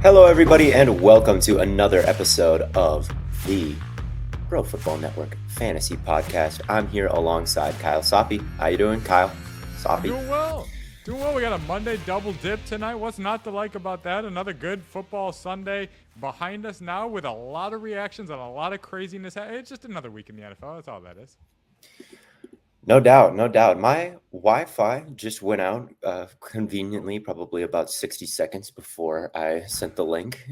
Hello, everybody, and welcome to another episode of the Pro Football Network Fantasy Podcast. I'm here alongside Kyle Soppe. How you doing, Kyle? Soppe. Doing well. Doing well. We got a Monday double dip tonight. What's not to like about that? Another good football Sunday behind us now with a lot of reactions and a lot of craziness. It's just another week in the NFL. That's all that is. No doubt, no doubt. My Wi-Fi just went out conveniently, probably about 60 seconds before I sent the link.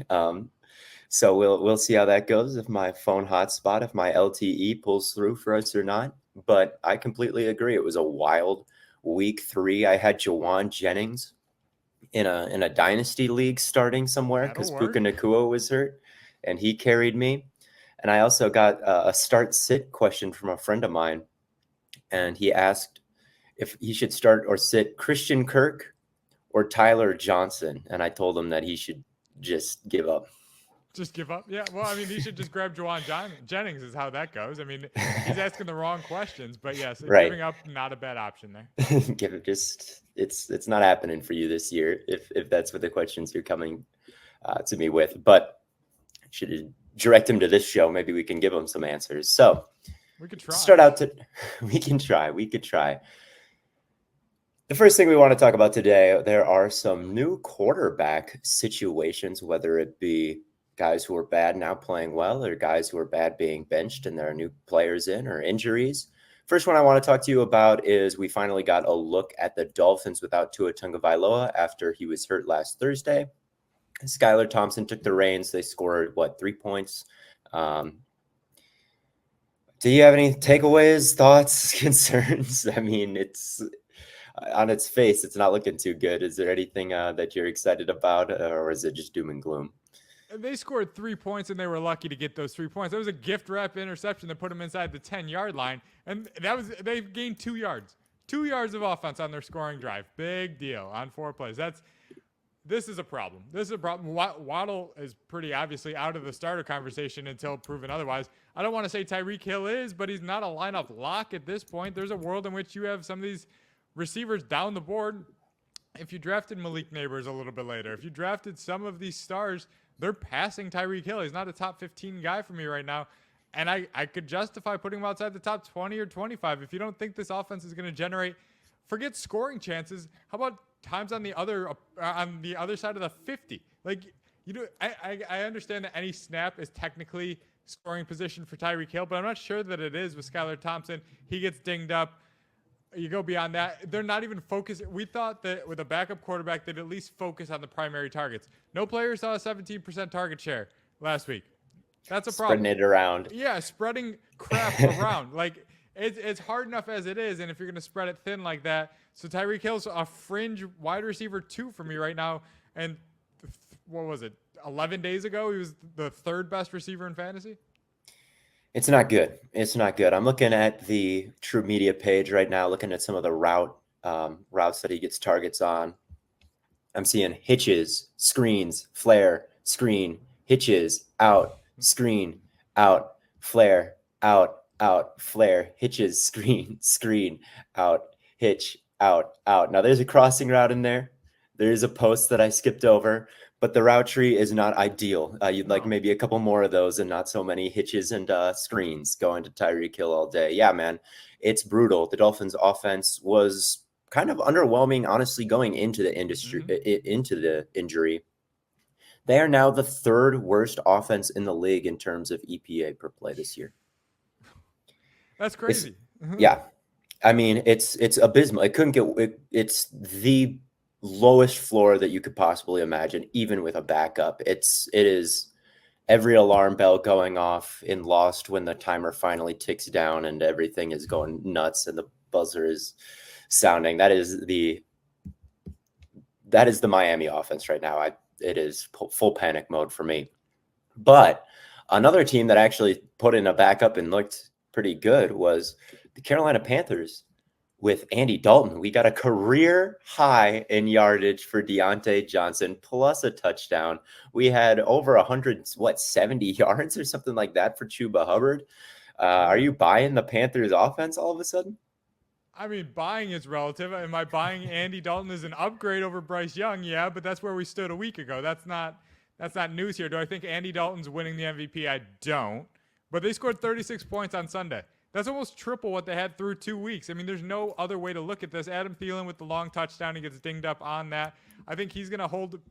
So we'll see how that goes, if my phone hotspot, if my LTE pulls through for us or not. But I completely agree. It was a wild week 3. I had Jawan Jennings in a dynasty league starting somewhere because Puka Nacua was hurt, and he carried me. And I also got a start-sit question from a friend of mine. And he asked if he should start or sit Christian Kirk or Tyler Johnson. And I told him that he should just give up. Just give up? Yeah, well, I mean, he should just grab Jawan Jennings is how that goes. I mean, he's asking the wrong questions. But yes, right. Giving up, not a bad option there. Give it it's not happening for you this year if that's what the questions you're coming to me with. But I should direct him to this show. Maybe we can give him some answers. So we could try. We could try. The first thing we want to talk about today, there are some new quarterback situations, whether it be guys who are bad now playing well or guys who are bad being benched and there are new players in or injuries. First one I want to talk to you about is we finally got a look at the Dolphins without Tua Tagovailoa after he was hurt last Thursday. Skylar Thompson took the reins. They scored, 3 points? Do you have any takeaways, thoughts, concerns? I mean, it's on its face, it's not looking too good. Is there anything that you're excited about, or is it just doom and gloom? They scored 3 points, and they were lucky to get those 3 points. That was a gift wrap interception that put them inside the 10-yard line, and they gained 2 yards. 2 yards of offense on their scoring drive. Big deal on 4 plays. This is a problem. Waddle is pretty obviously out of the starter conversation until proven otherwise. I don't want to say Tyreek Hill is, but he's not a lineup lock at this point. There's a world in which you have some of these receivers down the board. If you drafted Malik Nabers a little bit later, if you drafted some of these stars, they're passing Tyreek Hill. He's not a top 15 guy for me right now. And I could justify putting him outside the top 20 or 25. If you don't think this offense is going to generate, forget scoring chances. How about times on the other side of the 50? I understand that any snap is technically scoring position for Tyreek Hill, but I'm not sure that it is with Skylar Thompson. He gets dinged up. You go beyond that, they're not even focused. We thought that with a backup quarterback, they'd at least focus on the primary targets. No player saw a 17% target share last week. That's a problem. Spreading it around. Yeah, spreading crap around. It's hard enough as it is, and if you're going to spread it thin like that. So Tyreek Hill's a fringe wide receiver 2 for me right now. And what was it, 11 days ago, he was the 3rd best receiver in fantasy? It's not good. I'm looking at the True Media page right now, looking at some of the routes that he gets targets on. I'm seeing hitches, screens, flare, screen, hitches, out, screen, out, flare, out, flare, hitches, screen, out, hitch, out. Now there's a crossing route in there. There's a post that I skipped over, but the route tree is not ideal. You'd like maybe a couple more of those and not so many hitches and screens going to Tyreek Hill all day. Yeah, man, it's brutal. The Dolphins' offense was kind of underwhelming, honestly, going into the into the injury. They are now the 3rd worst offense in the league in terms of EPA per play this year. That's crazy. Yeah. I mean, it's abysmal. It's the lowest floor that you could possibly imagine, even with a backup. It is every alarm bell going off in Lost when the timer finally ticks down and everything is going nuts and the buzzer is sounding. That is the Miami offense right now. It is full panic mode for me. But another team that actually put in a backup and looked pretty good was the Carolina Panthers. With Andy Dalton, we got a career high in yardage for Deontay Johnson, plus a touchdown. We had over 70 yards or something like that for Chuba Hubbard. Are you buying the Panthers offense all of a sudden? I mean, buying is relative. Am I buying Andy Dalton as an upgrade over Bryce Young? Yeah, but that's where we stood a week ago. That's not That's not news here. Do I think Andy Dalton's winning the MVP? I don't. But they scored 36 points on Sunday. That's almost triple what they had through 2 weeks. I mean, there's no other way to look at this. Adam Thielen with the long touchdown, he gets dinged up on that. I think he's going to hold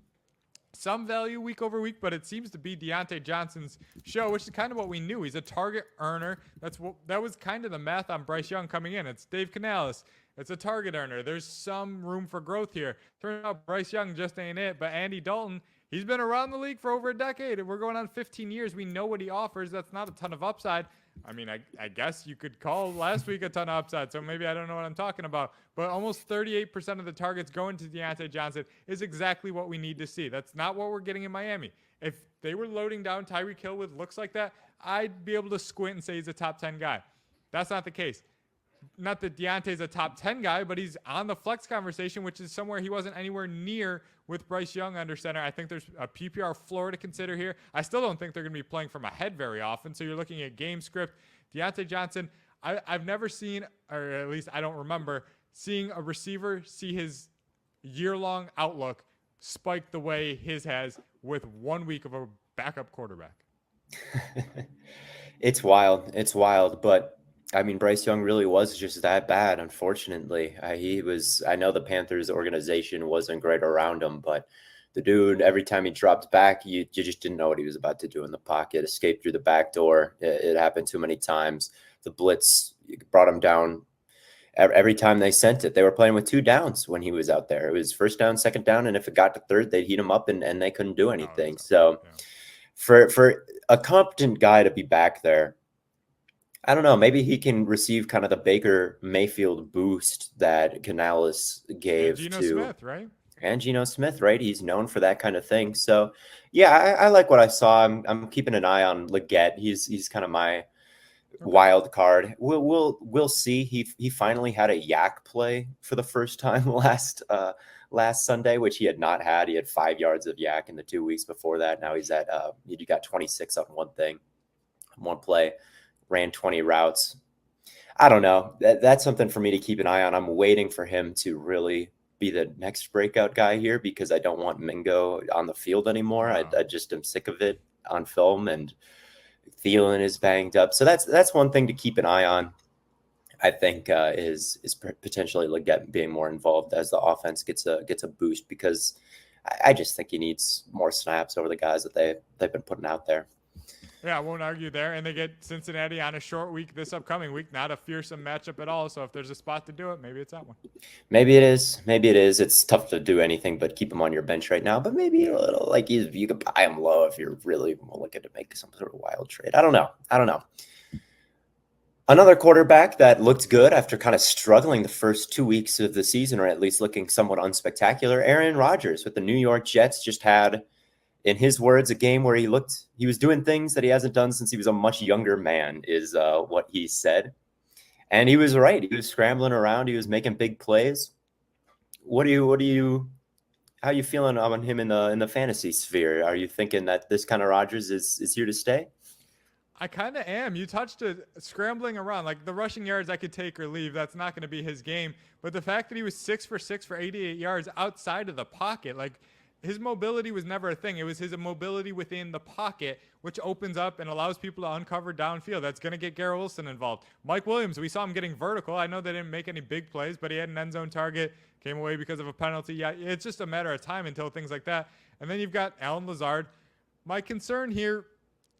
some value week over week, but it seems to be Deontay Johnson's show, which is kind of what we knew. He's a target earner. That was kind of the math on Bryce Young coming in. It's Dave Canales. It's a target earner. There's some room for growth here. Turns out Bryce Young just ain't it, but Andy Dalton, he's been around the league for over a decade, and we're going on 15 years. We know what he offers. That's not a ton of upside. I mean, I guess you could call last week a ton of upside, so maybe I don't know what I'm talking about. But almost 38% of the targets going to Deontay Johnson is exactly what we need to see. That's not what we're getting in Miami. If they were loading down Tyreek Hill with looks like that, I'd be able to squint and say he's a top 10 guy. That's not the case. Not that Deontay's a top 10 guy, but he's on the flex conversation, which is somewhere he wasn't anywhere near with Bryce Young under center. I think there's a PPR floor to consider here. I still don't think they're going to be playing from ahead very often. So you're looking at game script. Deontay Johnson, I've never seen, or at least I don't remember, seeing a receiver see his year-long outlook spike the way his has with 1 week of a backup quarterback. It's wild. It's wild, but I mean, Bryce Young really was just that bad, unfortunately. I know the Panthers organization wasn't great around him, but the dude, every time he dropped back, you just didn't know what he was about to do in the pocket. Escaped through the back door. It happened too many times. The blitz brought him down every time they sent it. They were playing with 2 downs when he was out there. It was first down, second down, and if it got to third, they'd heat him up and they couldn't do anything. So for a competent guy to be back there, I don't know. Maybe he can receive kind of the Baker Mayfield boost that Canales gave Geno to Smith, right? And Geno Smith, right? He's known for that kind of thing. So, yeah, I like what I saw. I'm keeping an eye on Leggett. He's kind of my wild card. We'll see. He finally had a yak play for the first time last Sunday, which he had not had. He had 5 yards of yak in the 2 weeks before that. Now he's at you got 26 on one play. Ran 20 routes. I don't know. That's something for me to keep an eye on. I'm waiting for him to really be the next breakout guy here because I don't want Mingo on the field anymore. Wow. I just am sick of it on film, and Thielen is banged up. So that's one thing to keep an eye on. I think is potentially Leggett being more involved as the offense gets a boost, because I just think he needs more snaps over the guys that they've been putting out there. Yeah, I won't argue there. And they get Cincinnati on a short week this upcoming week. Not a fearsome matchup at all. So if there's a spot to do it, maybe it's that one. Maybe it is. It's tough to do anything but keep him on your bench right now. But maybe a little, like you could buy him low if you're really looking to make some sort of wild trade. I don't know. Another quarterback that looked good after kind of struggling the first 2 weeks of the season, or at least looking somewhat unspectacular, Aaron Rodgers with the New York Jets, just had, in his words, a game where he was doing things that he hasn't done since he was a much younger man, is what he said. And he was right. He was scrambling around. He was making big plays. How are you feeling on him in the fantasy sphere? Are you thinking that this kind of Rodgers is here to stay? I kind of am. You touched it, scrambling around. Like the rushing yards I could take or leave. That's not going to be his game. But the fact that he was 6 for 6 for 88 yards outside of the pocket, like, his mobility was never a thing. It was his mobility within the pocket, which opens up and allows people to uncover downfield. That's going to get Garrett Wilson involved. Mike Williams, we saw him getting vertical. I know they didn't make any big plays, but he had an end zone target, came away because of a penalty. Yeah, it's just a matter of time until things like that. And then you've got Allen Lazard. My concern here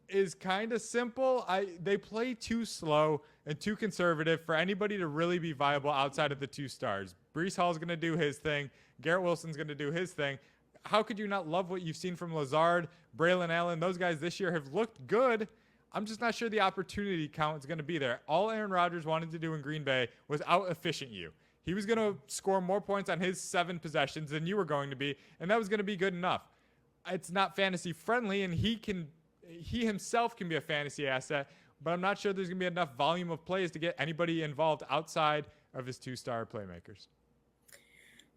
is kind of simple. They play too slow and too conservative for anybody to really be viable outside of the 2 stars. Breece Hall's going to do his thing. Garrett Wilson's going to do his thing. How could you not love what you've seen from Lazard, Braylon Allen? Those guys this year have looked good. I'm just not sure the opportunity count is going to be there. All Aaron Rodgers wanted to do in Green Bay was out-efficient you. He was going to score more points on his 7 possessions than you were going to be, and that was going to be good enough. It's not fantasy friendly, and he himself can be a fantasy asset, but I'm not sure there's going to be enough volume of plays to get anybody involved outside of his 2-star playmakers.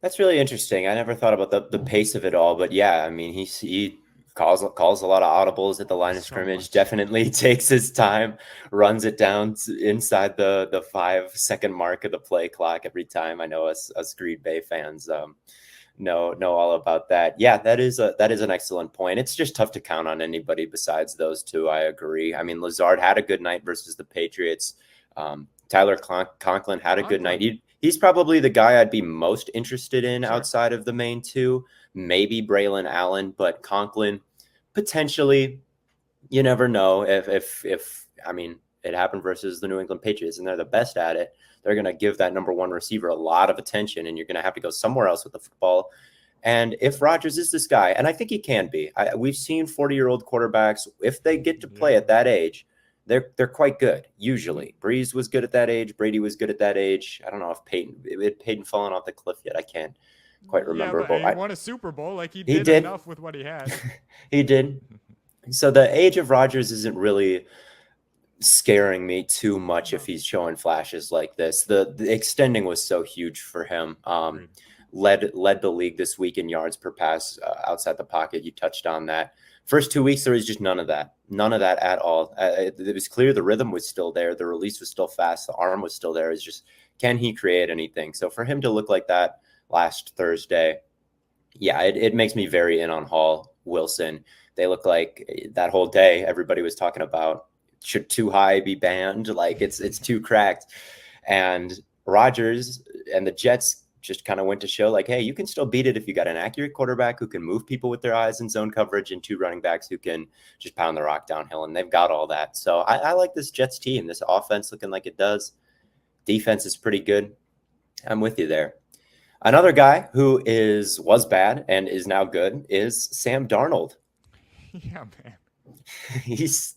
That's really interesting. I never thought about the pace of it all, but yeah, I mean, he calls a lot of audibles at the line of scrimmage. Definitely takes his time, runs it down inside the 5-second mark of the play clock every time. I know us Green Bay fans know all about that. Yeah, that is an excellent point. It's just tough to count on anybody besides those two. I agree. I mean, Lazard had a good night versus the Patriots. Tyler Conklin had a good night. He's probably the guy I'd be most interested in outside of the main two. Maybe Braylon Allen, but Conklin potentially. You never know if I mean, it happened versus the New England Patriots, and they're the best at it. They're going to give that number one receiver a lot of attention, and you're going to have to go somewhere else with the football. And if Rodgers is this guy, and I think he can be, we've seen 40-year-old quarterbacks, if they get to play at that age, they're quite good, usually. Breeze was good at that age. Brady was good at that age. I don't know if Peyton fallen off the cliff yet. I can't quite remember. Yeah, but he won a Super Bowl. Like, he did enough with what he had. He did. So the age of Rodgers isn't really scaring me too much if he's showing flashes like this. The extending was so huge for him. Led the league this week in yards per pass outside the pocket. You touched on that. First 2 weeks, there was just none of that at all. It was clear the rhythm was still there. The release was still fast. The arm was still there. It's just, can he create anything? So for him to look like that last Thursday, yeah, it makes me very in on Hall, Wilson. They look like that whole day everybody was talking about, should too high be banned? Like it's too cracked. And Rodgers and the Jets just kind of went to show like, hey, you can still beat it if you got an accurate quarterback who can move people with their eyes in zone coverage and two running backs who can just pound the rock downhill. And they've got all that. So I like this Jets team, this offense looking like it does. Defense is pretty good. I'm with you there. Another guy who was bad and is now good is Sam Darnold. Yeah, man. He's,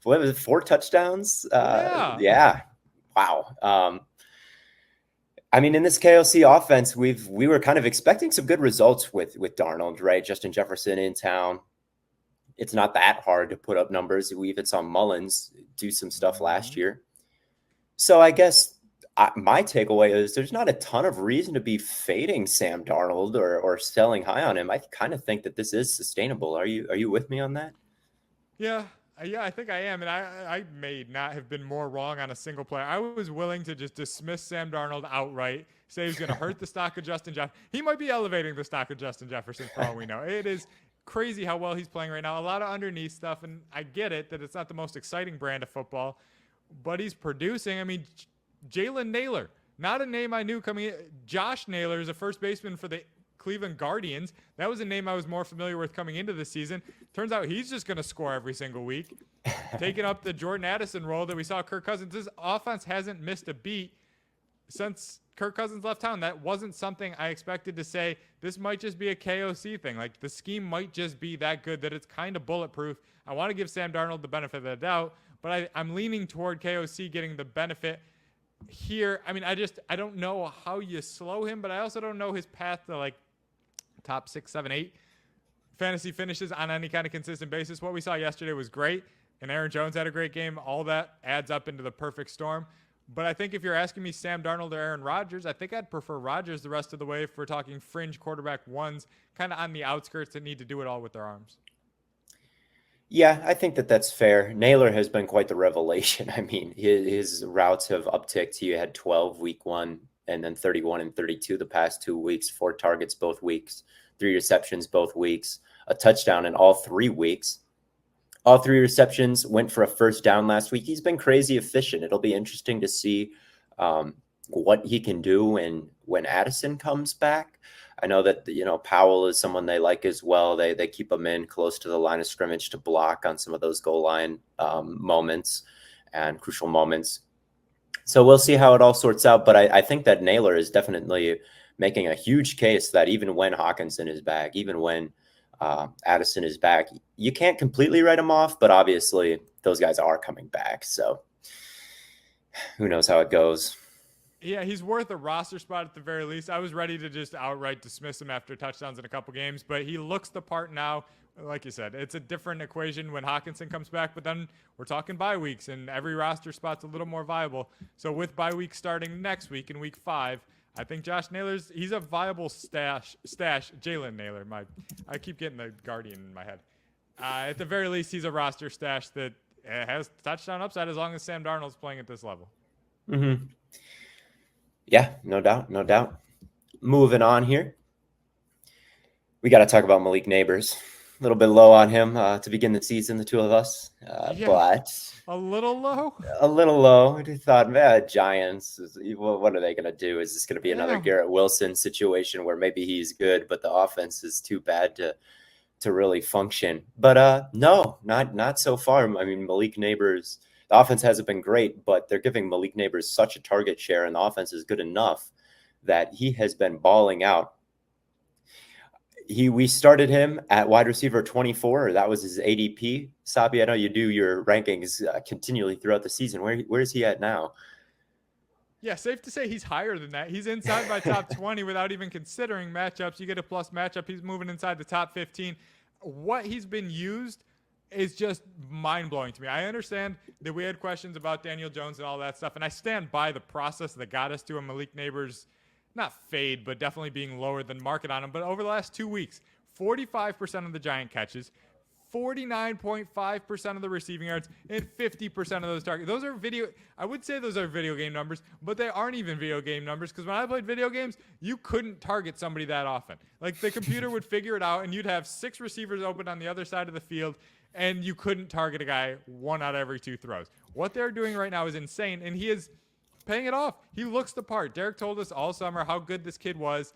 what was it, 4 touchdowns? Yeah. Wow. I mean, in this KOC offense, we were kind of expecting some good results with Darnold, right? Justin Jefferson in town. It's not that hard to put up numbers. We even saw Mullins do some stuff last year. So I guess my takeaway is there's not a ton of reason to be fading Sam Darnold or selling high on him. I kind of think that this is sustainable. Are you with me on that? Yeah, I think I am. And I may not have been more wrong on a single player. I was willing to just dismiss Sam Darnold outright, say he's going to hurt the stock of Justin Jefferson. He might be elevating the stock of Justin Jefferson for all we know. It is crazy how well he's playing right now. A lot of underneath stuff, and I get it that it's not the most exciting brand of football, but he's producing. I mean, Jalen Naylor, not a name I knew coming in. Josh Naylor is a first baseman for the Cleveland Guardians. That was a name I was more familiar with coming into the season. Turns out he's just going to score every single week, taking up the Jordan Addison role that we saw Kirk Cousins. This offense hasn't missed a beat since Kirk Cousins left town. That wasn't something I expected to say. This might just be a KOC thing. Like, the scheme might just be that good that it's kind of bulletproof. I want to give Sam Darnold the benefit of the doubt, but I'm leaning toward KOC getting the benefit here. I mean, I don't know how you slow him, but I also don't know his path to like top 6, 7, 8 fantasy finishes on any kind of consistent basis. What we saw yesterday was great, and Aaron Jones had a great game. All that adds up into the perfect storm. But I think if you're asking me Sam Darnold or Aaron Rodgers, I think I'd prefer Rodgers the rest of the way if we're talking fringe quarterback ones, kind of on the outskirts that need to do it all with their arms. Yeah, I think that's fair. Naylor has been quite the revelation. I mean, his routes have upticked. He had 12 week 1 and then 31 and 32 the past 2 weeks, 4 targets both weeks, 3 receptions both weeks, a touchdown in all 3 weeks. All 3 receptions went for a first down last week. He's been crazy efficient. It'll be interesting to see what he can do when Addison comes back. I know that, Powell is someone they like as well. They keep him in close to the line of scrimmage to block on some of those goal line moments and crucial moments. So we'll see how it all sorts out. But I think that Naylor is definitely making a huge case that even when Hawkinson is back, even when Addison is back, you can't completely write him off. But obviously, those guys are coming back. So who knows how it goes. Yeah, he's worth a roster spot at the very least. I was ready to just outright dismiss him after touchdowns in a couple games, but he looks the part now. Like you said, it's a different equation when Hawkinson comes back, but then we're talking bye weeks, and every roster spot's a little more viable. So with bye week starting next week in week 5, I think Josh Naylor's he's a viable stash. Jalen Naylor, I keep getting the Guardian in my head. At the very least, he's a roster stash that has touchdown upside as long as Sam Darnold's playing at this level. Yeah, no doubt. Moving on here. We got to talk about Malik Nabers. A little bit low on him to begin the season, the two of us, Yeah, but a little low. a little low. I thought, man, Giants, what are they going to do? Is this going to be another Yeah. Garrett Wilson situation where maybe he's good, but the offense is too bad to really function? But no, not so far. I mean, Malik Nabers, the offense hasn't been great, but they're giving Malik Nabers such a target share, and the offense is good enough that he has been balling out. We started him at wide receiver 24. That was his ADP. Soppe, I know you do your rankings continually throughout the season. Where is he at now? Yeah, safe to say he's higher than that. He's inside my top 20 without even considering matchups. You get a plus matchup, he's moving inside the top 15. What he's been used is just mind-blowing to me. I understand that we had questions about Daniel Jones and all that stuff, and I stand by the process that got us to a Malik Nabers, not fade, but definitely being lower than market on him. But over the last 2 weeks, 45% of the Giant catches, 49.5% of the receiving yards, and 50% of those targets. Those are video. I would say those are video game numbers, but they aren't even video game numbers, because when I played video games, you couldn't target somebody that often. Like, the computer would figure it out, and you'd have 6 receivers open on the other side of the field, and you couldn't target a guy 1 out of every 2 throws. What they're doing right now is insane, and he is paying it off. He looks the part. Derek told us all summer how good this kid was.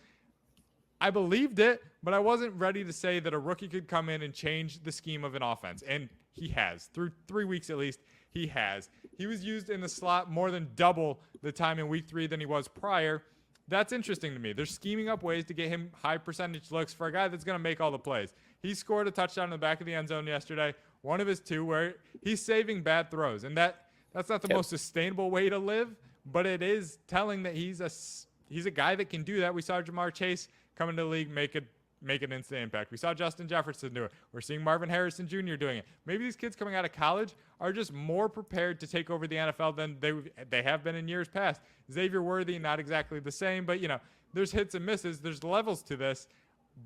I believed it, but I wasn't ready to say that a rookie could come in and change the scheme of an offense. And he has. Through 3 weeks at least, he has. He was used in the slot more than double the time in week 3 than he was prior. That's interesting to me. They're scheming up ways to get him high percentage looks for a guy that's going to make all the plays. He scored a touchdown in the back of the end zone yesterday, one of his 2, where he's saving bad throws. And that's not the most sustainable way to live, but it is telling that he's a guy that can do that. We saw Jamar Chase come into the league, make an instant impact. We saw Justin Jefferson do it. We're seeing Marvin Harrison Jr. doing it. Maybe these kids coming out of college are just more prepared to take over the NFL than they have been in years past. Xavier Worthy, not exactly the same, but there's hits and misses. There's levels to this,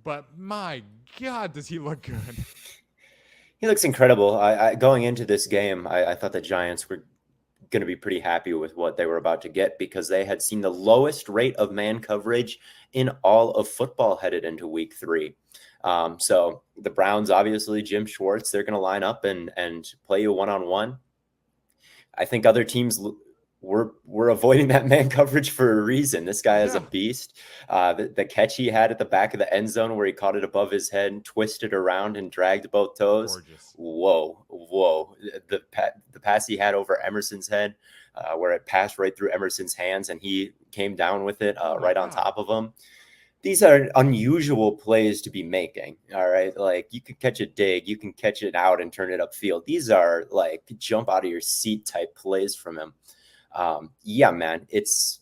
but my God, does he look good? He looks incredible. Going into this game, I thought the Giants were going to be pretty happy with what they were about to get, because they had seen the lowest rate of man coverage in all of football headed into week 3. So the Browns, obviously, Jim Schwartz, they're going to line up and play you one-on-one. I think other teams were avoiding that man coverage for a reason. This guy is a beast. The catch he had at the back of the end zone where he caught it above his head and twisted around and dragged both toes. Gorgeous. Whoa. The pass he had over Emerson's head, where it passed right through Emerson's hands and he came down with it right on top of him. These are unusual plays to be making. All right. Like, you can catch a dig, you can catch it out and turn it upfield. These are like jump out of your seat type plays from him. Yeah, man, it's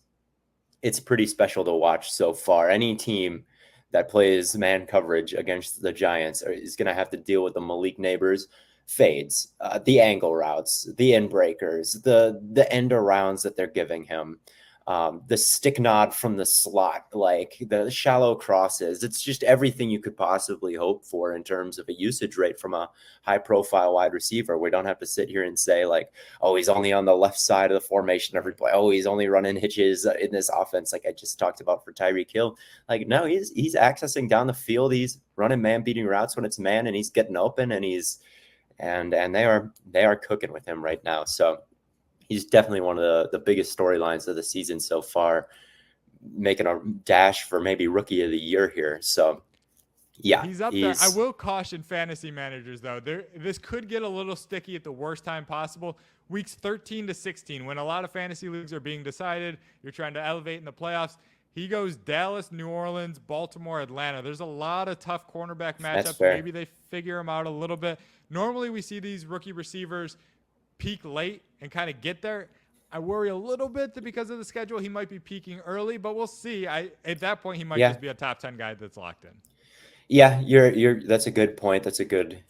pretty special to watch so far. Any team that plays man coverage against the Giants is going to have to deal with the Malik Nabers fades, the angle routes, the end breakers, the end arounds that they're giving him, the stick nod from the slot, like the shallow crosses. It's just everything you could possibly hope for in terms of a usage rate from a high profile wide receiver. We don't have to sit here and say like, oh, he's only on the left side of the formation every play. Oh, he's only running hitches in this offense, like I just talked about for Tyreek Hill. Like, no, he's accessing down the field. He's running man beating routes when it's man, and he's getting open, and and they are cooking with him right now. So he's definitely one of the biggest storylines of the season so far, making a dash for maybe rookie of the year here. So, yeah. He's up there. I will caution fantasy managers, though. This could get a little sticky at the worst time possible. Weeks 13 to 16, when a lot of fantasy leagues are being decided, you're trying to elevate in the playoffs. He goes Dallas, New Orleans, Baltimore, Atlanta. There's a lot of tough cornerback matchups. Maybe they figure them out a little bit. Normally, we see these rookie receivers peak late and kind of get there. I worry a little bit that because of the schedule, he might be peaking early, but we'll see. At that point, he might just be a top 10 guy that's locked in. Yeah, that's a good point. That's a good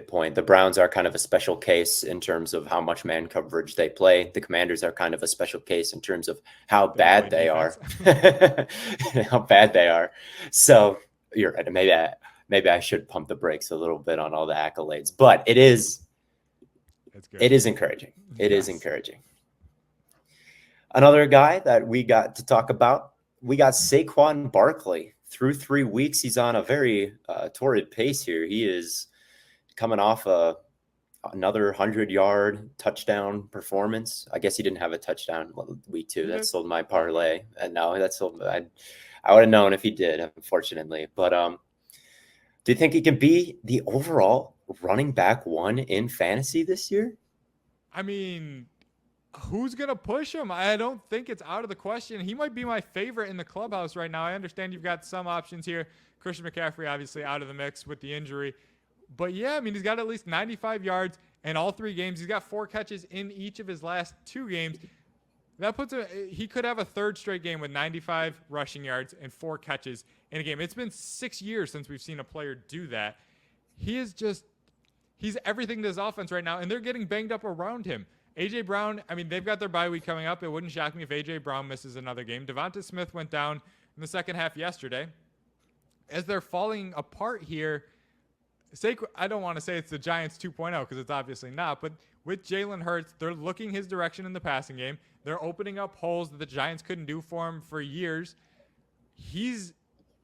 point. The Browns are kind of a special case in terms of how much man coverage they play. The Commanders are kind of a special case in terms of how bad they are. How bad they are. So you're right. Maybe I should pump the brakes a little bit on all the accolades, but it is encouraging. It is encouraging. Another guy that we got to talk about, we got Saquon Barkley, through 3 weeks, he's on a very torrid pace here. He is coming off another 100-yard touchdown performance. I guess he didn't have a touchdown week 2. That sold my parlay. And no, that sold. I would have known if he did, unfortunately. But do you think he can be the overall running back 1 in fantasy this year? I mean, who's going to push him? I don't think it's out of the question. He might be my favorite in the clubhouse right now. I understand you've got some options here. Christian McCaffrey, obviously, out of the mix with the injury. But, yeah, I mean, he's got at least 95 yards in all 3 games. He's got 4 catches in each of his last 2 games. That puts him – he could have a third straight game with 95 rushing yards and 4 catches in a game. It's been 6 years since we've seen a player do that. He is just – he's everything to this offense right now, and they're getting banged up around him. A.J. Brown, I mean, they've got their bye week coming up. It wouldn't shock me if A.J. Brown misses another game. Devonta Smith went down in the second half yesterday. As they're falling apart here – I don't want to say it's the Giants 2.0 because it's obviously not, but with Jalen Hurts, they're looking his direction in the passing game. They're opening up holes that the Giants couldn't do for him for years. He's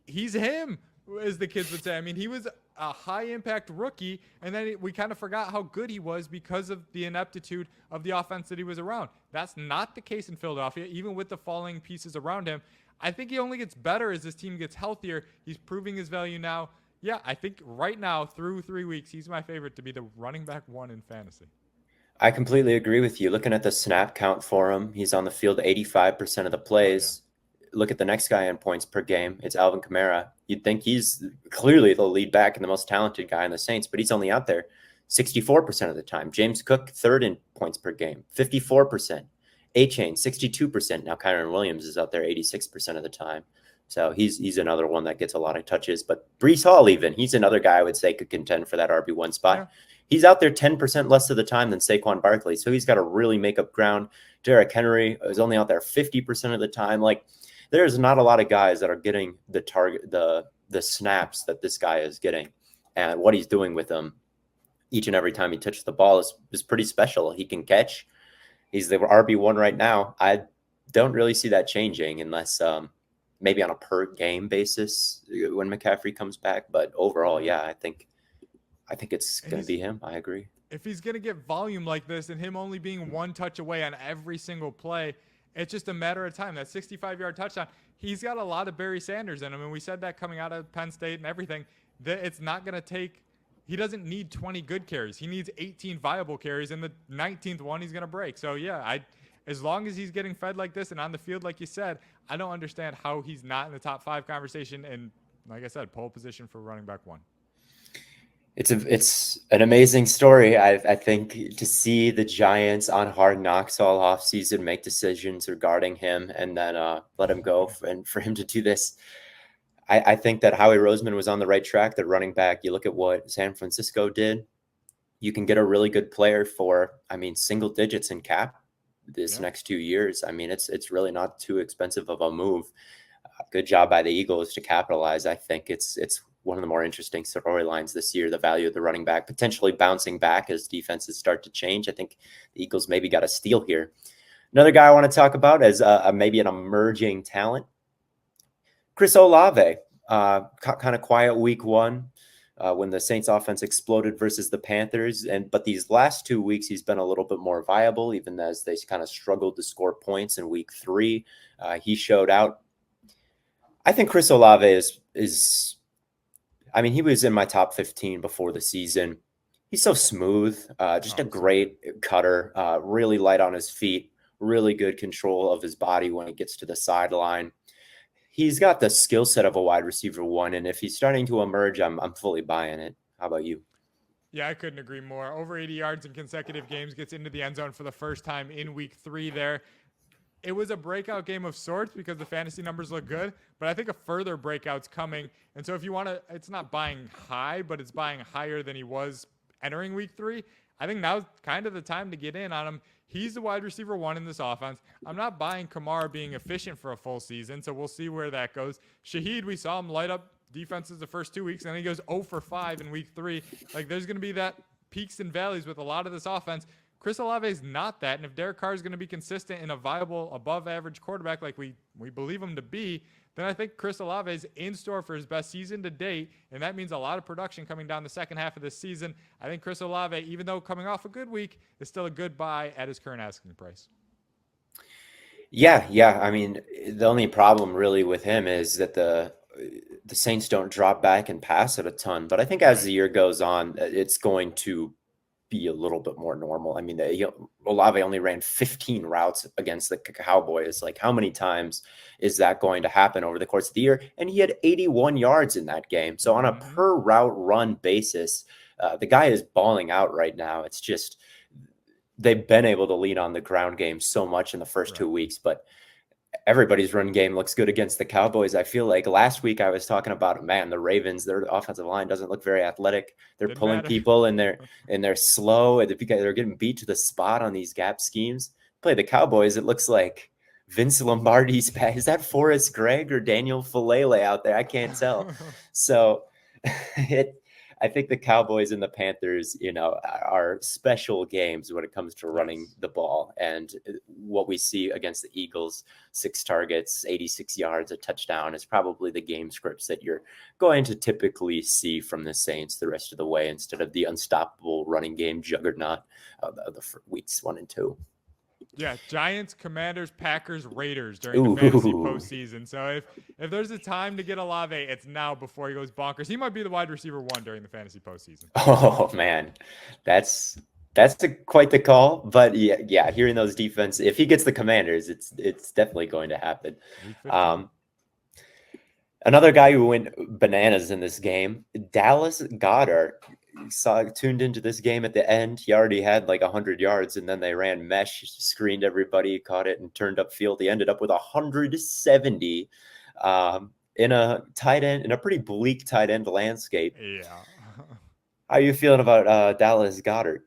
him, as the kids would say. I mean, he was a high-impact rookie, and then we kind of forgot how good he was because of the ineptitude of the offense that he was around. That's not the case in Philadelphia, even with the falling pieces around him. I think he only gets better as this team gets healthier. He's proving his value now. Yeah, I think right now, through 3 weeks, he's my favorite to be the running back 1 in fantasy. I completely agree with you. Looking at the snap count for him, he's on the field 85% of the plays. Look at the next guy in points per game. It's Alvin Kamara. You'd think he's clearly the lead back and the most talented guy in the Saints, but he's only out there 64% of the time. James Cook, 3rd in points per game, 54%. A-Chain, 62%. Now Kyron Williams is out there 86% of the time. So he's another one that gets a lot of touches. But Breece Hall, even, he's another guy I would say could contend for that RB1 spot. Yeah. He's out there 10% less of the time than Saquon Barkley. So he's got to really make up ground. Derrick Henry is only out there 50% of the time. Like, there's not a lot of guys that are getting the target, the snaps that this guy is getting. And what he's doing with them each and every time he touches the ball is pretty special. He can catch. He's the RB1 right now. I don't really see that changing unless maybe on a per game basis when McCaffrey comes back. But overall, yeah, I think it's going to be him. I agree. If he's going to get volume like this and him only being 1 touch away on every single play, it's just a matter of time. That 65-yard touchdown, he's got a lot of Barry Sanders in him. And we said that coming out of Penn State and everything, that it's not going to take – he doesn't need 20 good carries. He needs 18 viable carries, and the 19th one he's going to break. So, yeah, as long as he's getting fed like this and on the field, like you said, I don't understand how he's not in the top 5 conversation and, like I said, pole position for running back 1. It's an amazing story. I think to see the Giants on Hard Knocks all offseason make decisions regarding him and then let him go and for him to do this. I think that Howie Roseman was on the right track. The running back, you look at what San Francisco did. You can get a really good player for, single digits in cap this next 2 years. It's really not too expensive of a move. Good job by the Eagles to capitalize. I think it's one of the more interesting storylines this year, the value of the running back potentially bouncing back as defenses start to change. I think the Eagles maybe got a steal here. Another guy I want to talk about is maybe an emerging talent, Chris Olave. Kind of quiet week 1 when the Saints offense exploded versus the Panthers. But these last 2 weeks, he's been a little bit more viable, even as they kind of struggled to score points in week 3. He showed out. I think Chris Olave is he was in my top 15 before the season. He's so smooth, just a great cutter, really light on his feet, really good control of his body when it gets to the sideline. He's got the skill set of a wide receiver 1, and if he's starting to emerge, I'm fully buying it. How about you? Yeah, I couldn't agree more. Over 80 yards in consecutive games, gets into the end zone for the first time in week 3 there. It was a breakout game of sorts because the fantasy numbers look good, but I think a further breakout's coming. And so if you want to, it's not buying high, but it's buying higher than he was entering week 3. I think now's kind of the time to get in on him. He's the wide receiver 1 in this offense. I'm not buying Kamara being efficient for a full season, so we'll see where that goes. Shaheed, we saw him light up defenses the first 2 weeks, and then he goes 0 for 5 in week 3. Like, there's going to be that peaks and valleys with a lot of this offense. Chris Olave is not that. And if Derek Carr is going to be consistent and a viable above average quarterback like we believe him to be, then I think Chris Olave is in store for his best season to date. And that means a lot of production coming down the second half of this season. I think Chris Olave, even though coming off a good week, is still a good buy at his current asking price. Yeah. I mean, the only problem really with him is that the Saints don't drop back and pass it a ton. But I think as the year goes on, it's going to be a little bit more normal. I mean, Olave only ran 15 routes against the Cowboys. Like, how many times is that going to happen over the course of the year? And he had 81 yards in that game. So on a per route run basis, the guy is balling out right now. It's just they've been able to lean on the ground game so much in the first 2 weeks, but everybody's run game looks good against the Cowboys. I feel like last week I was talking about, man, the Ravens, their offensive line doesn't look very athletic. They're pulling people and they're slow. And they're getting beat to the spot on these gap schemes. Play the Cowboys, it looks like Vince Lombardi's back. Is that Forrest Gregg or Daniel Falele out there? I can't tell. So I think the Cowboys and the Panthers, are special games when it comes to running the ball. And what we see against the Eagles, 6 targets, 86 yards, a touchdown, is probably the game scripts that you're going to typically see from the Saints the rest of the way, instead of the unstoppable running game juggernaut of the weeks 1 and 2. Yeah, Giants, Commanders, Packers, Raiders during the fantasy postseason. So if there's a time to get Olave, it's now before he goes bonkers. He might be the wide receiver 1 during the fantasy postseason. Oh man, that's quite the call. But yeah, hearing those defense, if he gets the Commanders, it's definitely going to happen. Another guy who went bananas in this game, Dallas Goedert. Tuned into this game at the end. He already had like 100 yards, and then they ran mesh, screened everybody, caught it, and turned upfield. He ended up with 170 in a pretty bleak tight end landscape. Yeah. How are you feeling about Dallas Goedert?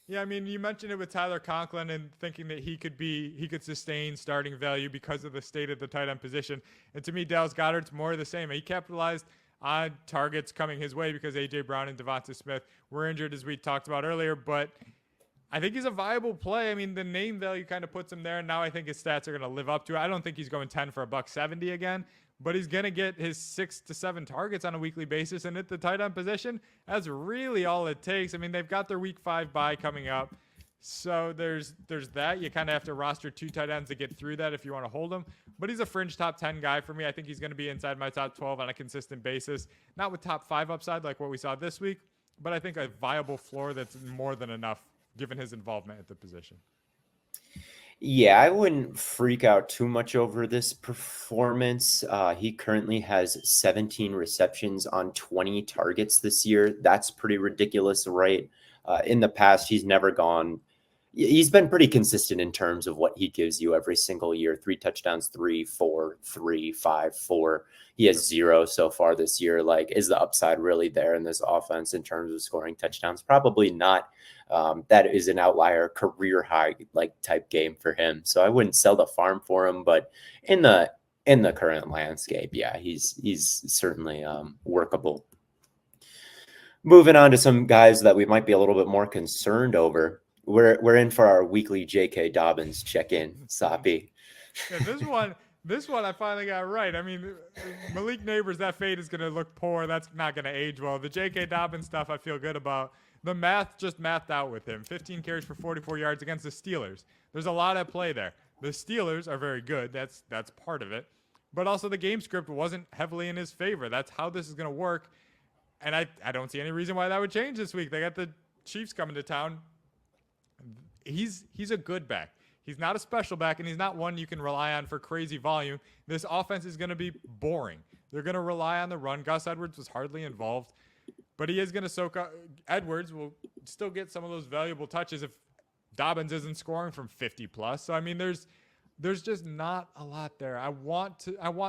Yeah, I mean, you mentioned it with Tyler Conklin and thinking that he could sustain starting value because of the state of the tight end position. And to me, Dallas Goedert's more of the same. He capitalized on targets coming his way because A.J. Brown and Devonta Smith were injured, as we talked about earlier. But I think he's a viable play. I mean, the name value kind of puts him there, and now I think his stats are going to live up to it. I don't think he's going 10 for $170 again, but he's going to get his 6 to 7 targets on a weekly basis. And at the tight end position, that's really all it takes. I mean, they've got their week 5 bye coming up. So there's that. You kind of have to roster 2 tight ends to get through that if you want to hold him. But he's a fringe top 10 guy for me. I think he's going to be inside my top 12 on a consistent basis. Not with top 5 upside like what we saw this week, but I think a viable floor that's more than enough given his involvement at the position. Yeah, I wouldn't freak out too much over this performance. He currently has 17 receptions on 20 targets this year. That's pretty ridiculous, right? In the past, he's been pretty consistent in terms of what he gives you every single year. 3 touchdowns, 3, 4, 3, 5, 4. He has 0 so far this year. Like, is the upside really there in this offense in terms of scoring touchdowns? Probably not. That is an outlier career high type game for him. So I wouldn't sell the farm for him, but in the current landscape, yeah, he's certainly workable. Moving on to some guys that we might be a little bit more concerned over. We're in for our weekly J.K. Dobbins check-in, Soppe. Yeah, this one I finally got right. I mean, Malik Nabers, that fade is going to look poor. That's not going to age well. The J.K. Dobbins stuff I feel good about. The math just mathed out with him. 15 carries for 44 yards against the Steelers. There's a lot at play there. The Steelers are very good. That's part of it. But also the game script wasn't heavily in his favor. That's how this is going to work. And I don't see any reason why that would change this week. They got the Chiefs coming to town. He's a good back. He's not a special back, and he's not one you can rely on for crazy volume. This offense is going to be boring. They're going to rely on the run. Gus Edwards was hardly involved, but he is going to soak up. Edwards will still get some of those valuable touches if Dobbins isn't scoring from 50 plus. So I mean, there's just not a lot there. I want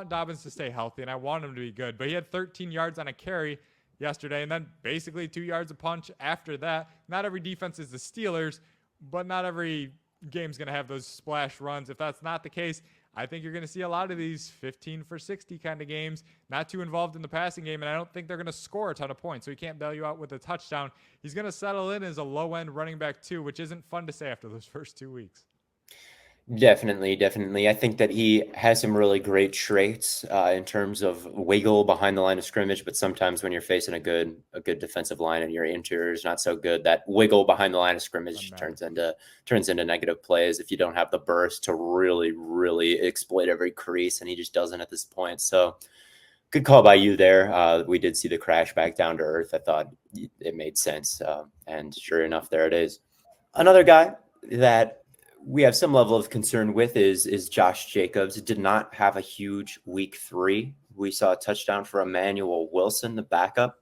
Dobbins to stay healthy, and I want him to be good. But he had 13 yards on a carry yesterday, and then basically 2 yards a punch after that. Not every defense is the Steelers, but not every game's going to have those splash runs. If that's not the case, I think you're going to see a lot of these 15 for 60 kind of games, not too involved in the passing game, and I don't think they're going to score a ton of points, so he can't bail you out with a touchdown. He's going to settle in as a low-end running back too, which isn't fun to say after those first 2 weeks. Definitely. I think that he has some really great traits in terms of wiggle behind the line of scrimmage, but sometimes when you're facing a good defensive line and your interior is not so good, that wiggle behind the line of scrimmage turns into negative plays if you don't have the burst to really exploit every crease, and he just doesn't at this point. So good call by you there. We did see the crash back down to earth. I thought it made sense, and sure enough, there it is. Another guy that we have some level of concern with is Josh Jacobs. Did not have a huge week 3. We saw a touchdown for Emmanuel Wilson, the backup.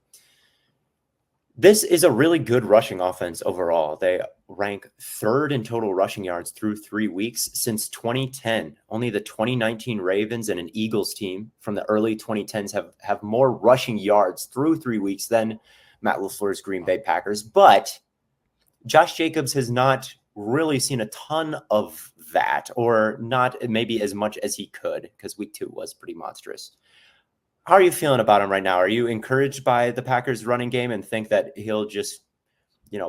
This is a really good rushing offense overall. They rank 3rd in total rushing yards through 3 weeks since 2010. Only the 2019 Ravens and an Eagles team from the early 2010s have more rushing yards through 3 weeks than Matt LaFleur's Green Bay Packers. But Josh Jacobs has not really seen a ton of that, or not maybe as much as he could, because week 2 was pretty monstrous. How are you feeling about him right now? Are you encouraged by the Packers running game and think that he'll just,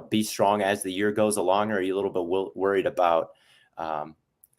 be strong as the year goes along? Or are you a little bit worried about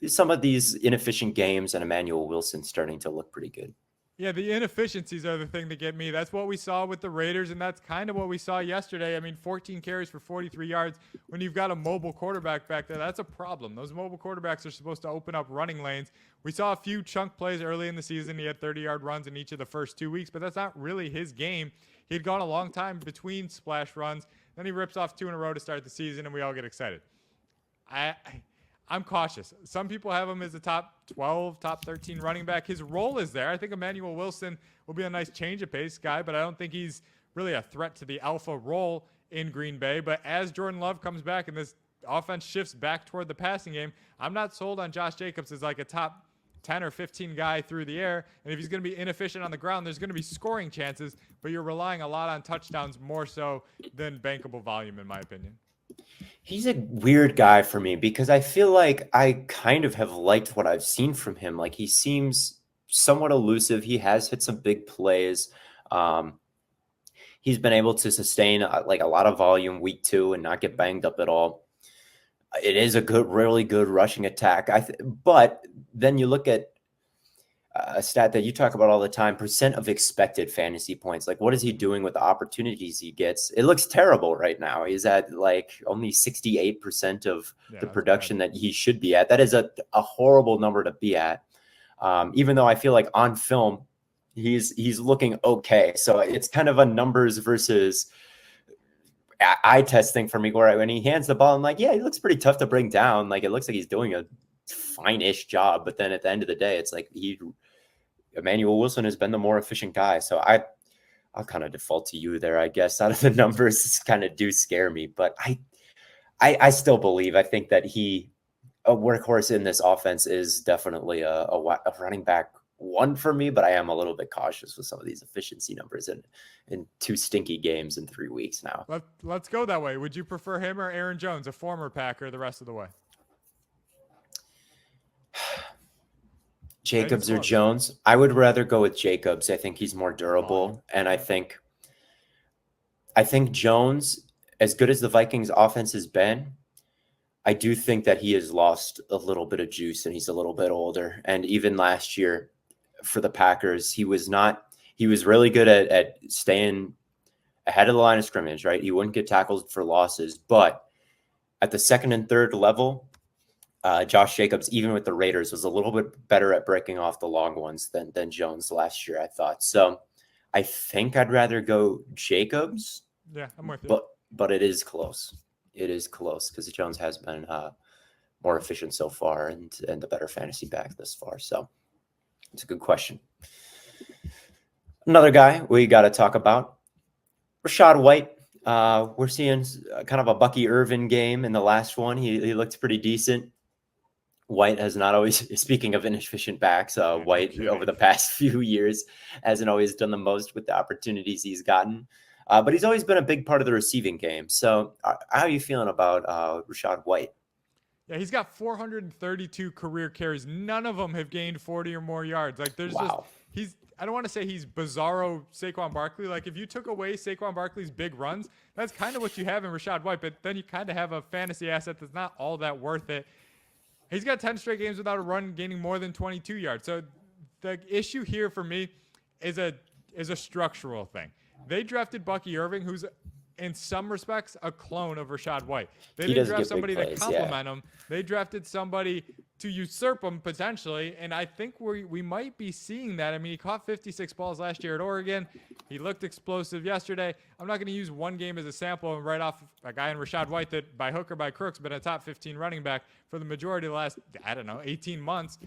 some of these inefficient games and Emmanuel Wilson starting to look pretty good? Yeah, the inefficiencies are the thing that get me. That's what we saw with the Raiders, and that's kind of what we saw yesterday. I mean, 14 carries for 43 yards. When you've got a mobile quarterback back there, that's a problem. Those mobile quarterbacks are supposed to open up running lanes. We saw a few chunk plays early in the season. He had 30-yard runs in each of the first 2 weeks, but that's not really his game. He had gone a long time between splash runs. Then he rips off 2 in a row to start the season, and we all get excited. I'm cautious. Some people have him as a top 12, top 13 running back. His role is there. I think Emmanuel Wilson will be a nice change of pace guy, but I don't think he's really a threat to the alpha role in Green Bay. But as Jordan Love comes back and this offense shifts back toward the passing game, I'm not sold on Josh Jacobs as like a top 10 or 15 guy through the air. And if he's going to be inefficient on the ground, there's going to be scoring chances, but you're relying a lot on touchdowns more so than bankable volume, in my opinion. He's a weird guy for me because I feel like I kind of have liked what I've seen from him. Like, he seems somewhat elusive. He has hit some big plays. He's been able to sustain like a lot of volume week 2 and not get banged up at all. It is a really good rushing attack. But then you look at a stat that you talk about all the time, % of expected fantasy points. Like, what is he doing with the opportunities he gets? It looks terrible right now. He's at like only 68% of the production that he should be at. That is a horrible number to be at. Even though I feel like on film, he's looking okay. So it's kind of a numbers versus eye test thing for me, where when he hands the ball, I'm like, yeah, he looks pretty tough to bring down. Like, it looks like he's doing a fine-ish job, but then at the end of the day, it's like Emmanuel Wilson has been the more efficient guy. So I'll kind of default to you there, I guess. Out of the numbers, kind of do scare me, but I still believe. I think that a workhorse in this offense is definitely a running back 1 for me, but I am a little bit cautious with some of these efficiency numbers in 2 stinky games in 3 weeks now. Let's go that way. Would you prefer him or Aaron Jones, a former Packer, the rest of the way? Jacobs or Jones? I would rather go with Jacobs. I think he's more durable. And I think Jones, as good as the Vikings offense has been, I do think that he has lost a little bit of juice and he's a little bit older. And even last year for the Packers, he was really good at staying ahead of the line of scrimmage, right? He wouldn't get tackled for losses, but at the second and third level, Josh Jacobs, even with the Raiders, was a little bit better at breaking off the long ones than Jones last year, I thought. So I think I'd rather go Jacobs. Yeah, I'm with you. But it is close. It is close because Jones has been more efficient so far and the better fantasy back thus far. So it's a good question. Another guy we got to talk about, Rachaad White. We're seeing kind of a Bucky Irvin game in the last one. He looked pretty decent. White has not always, speaking of inefficient backs, White over the past few years hasn't always done the most with the opportunities he's gotten. But he's always been a big part of the receiving game. So how are you feeling about Rachaad White? Yeah, he's got 432 career carries. None of them have gained 40 or more yards. Like there's Wow. I don't want to say he's bizarro Saquon Barkley. Like if you took away Saquon Barkley's big runs, that's kind of what you have in Rachaad White, but then you kind of have a fantasy asset that's not all that worth it. He's got 10 straight games without a run gaining more than 22 yards. So the issue here for me is a structural thing. They drafted Bucky Irving, who's in some respects a clone of Rachaad White. They didn't draft somebody to complement him. They drafted somebody to usurp him potentially, and I think we might be seeing that. I mean, he caught 56 balls last year at Oregon. He looked explosive yesterday. I'm not going to use one game as a sample and write off a guy in Rachaad White that by hook or by crook's been a top 15 running back for the majority of the last, 18 months.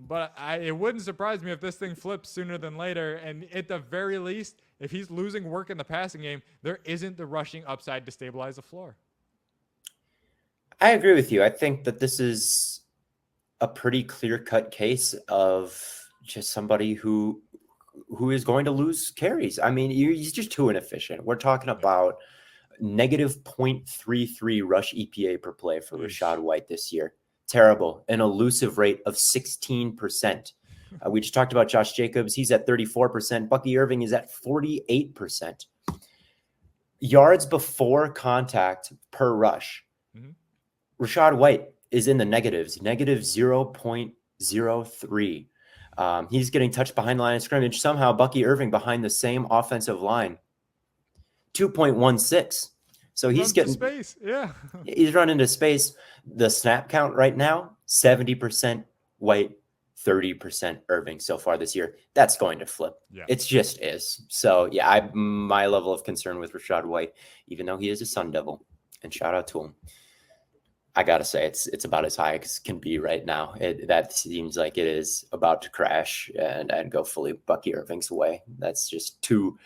But it wouldn't surprise me if this thing flips sooner than later. And at the very least, if he's losing work in the passing game, there isn't the rushing upside to stabilize the floor. I agree with you. I think that this is a pretty clear-cut case of just somebody who is going to lose carries. I mean, he's just too inefficient. We're talking about negative 0.33 rush EPA per play for Rachaad White this year. Terrible. An elusive rate of 16%. We just talked about Josh Jacobs. He's at 34%. Bucky Irving is at 48%. Yards before contact per rush. Mm-hmm. Rachaad White is in the negatives, negative 0.03. He's getting touched behind the line of scrimmage. Somehow Bucky Irving behind the same offensive line, 2.16. So he's getting space. Yeah. He's running into space. The snap count right now, 70% White, 30% Irving so far this year. That's going to flip. Yeah. It just is. So yeah, my level of concern with Rachaad White, even though he is a Sun Devil, and shout out to him, I gotta say it's about as high as can be right now. That seems like it is about to crash and go fully Bucky Irving's way. That's just too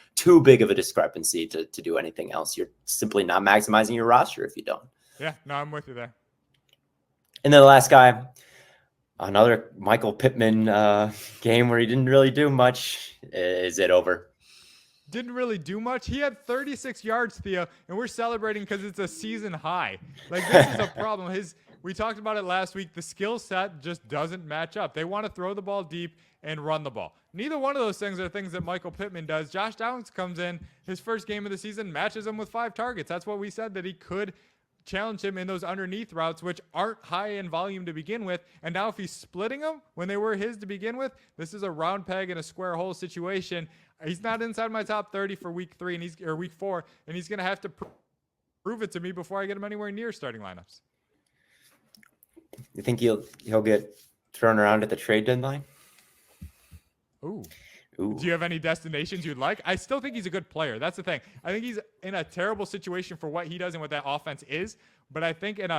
big of a discrepancy to do anything else. You're simply not maximizing your roster if you don't. Yeah, no, I'm with you there. And then the last guy, another Michael Pittman game where he didn't really do much. Is it over? Didn't really do much. He had 36 yards, Theo, and we're celebrating because it's a season high. Like, this is a problem. We talked about it last week. The skill set just doesn't match up. They want to throw the ball deep and run the ball. Neither one of those things are things that Michael Pittman does. Josh Downs comes in, his first game of the season, matches him with 5 targets. That's what we said, that he could challenge him in those underneath routes, which aren't high in volume to begin with. And now if he's splitting them when they were his to begin with, this is a round peg in a square hole situation. He's not inside my top 30 for week 4, and he's going to have to prove it to me before I get him anywhere near starting lineups. You think he'll get thrown around at the trade deadline? Ooh. Do you have any destinations you'd like? I still think he's a good player. That's the thing. I think he's in a terrible situation for what he does and what that offense is. But I think in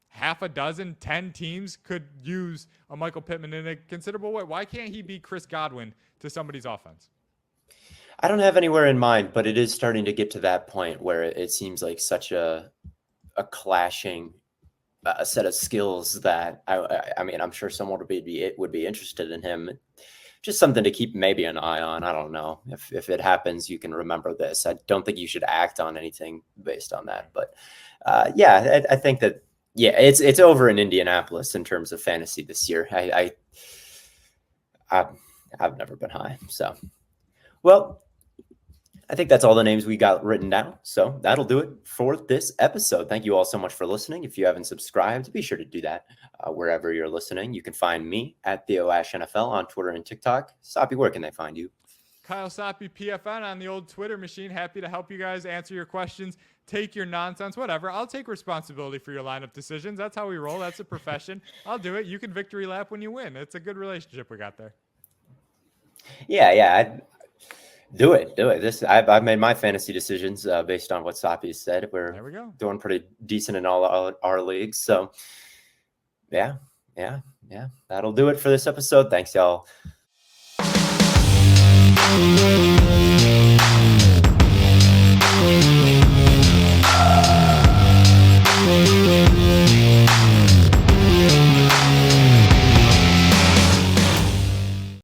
half a dozen, 10 teams could use a Michael Pittman in a considerable way. Why can't he be Chris Godwin to somebody's offense? I don't have anywhere in mind, but it is starting to get to that point where it seems like such a clashing set of skills that I mean, I'm sure someone would be interested in him. Just something to keep maybe an eye on. I don't know if it happens, you can remember this. I don't think you should act on anything based on that, but I think that, it's over in Indianapolis in terms of fantasy this year. I've never been high. So, well, I think that's all the names we got written down. So that'll do it for this episode. Thank you all so much for listening. If you haven't subscribed, be sure to do that wherever you're listening. You can find me at Theo NFL on Twitter and TikTok. Soppe, where can they find you? Kyle Soppe PFN on the old Twitter machine. Happy to help you guys answer your questions, take your nonsense, whatever. I'll take responsibility for your lineup decisions. That's how we roll. That's a profession. I'll do it. You can victory lap when you win. It's a good relationship we got there. Yeah. Do it. I've made my fantasy decisions based on what Soppe said. There we go. Doing pretty decent in all our leagues. So, yeah. That'll do it for this episode. Thanks, y'all.